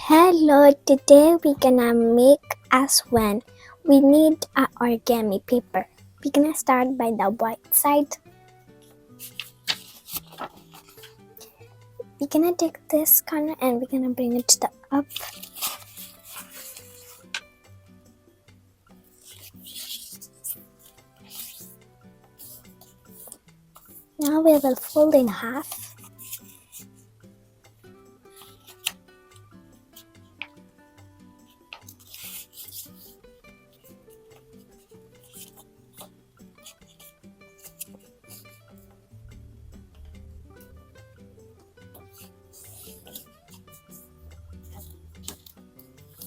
Hello, today we're gonna make a swan. We need a origami paper. We're gonna start by the white side. We're gonna take this corner and we're gonna bring it to the up. Now we will fold in half.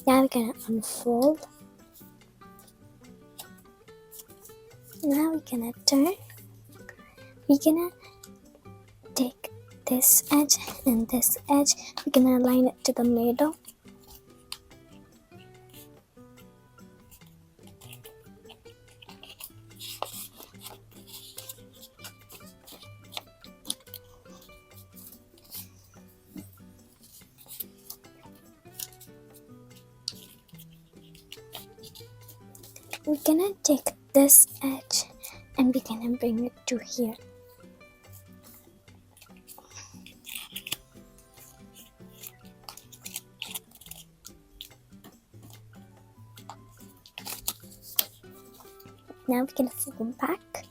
Now we're gonna unfold. Now we're gonna turn. We're gonna take this edge and this edge. We're gonna align it to the middle. We're gonna take this edge and we're gonna bring it to here. Now we're gonna fold back.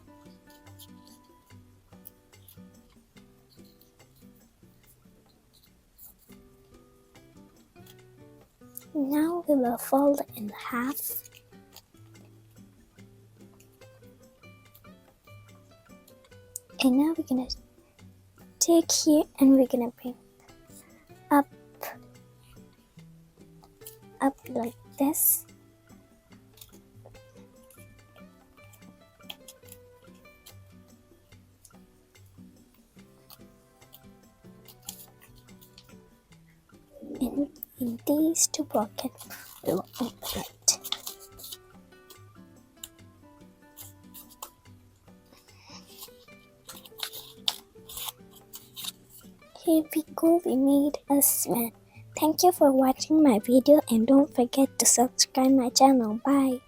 Now we will fold in half. And now we're gonna take here and we're gonna bring up like this. And in these two pockets, we will open it. Here we go, we made a swan. Thank you for watching my video and don't forget to subscribe my channel. Bye.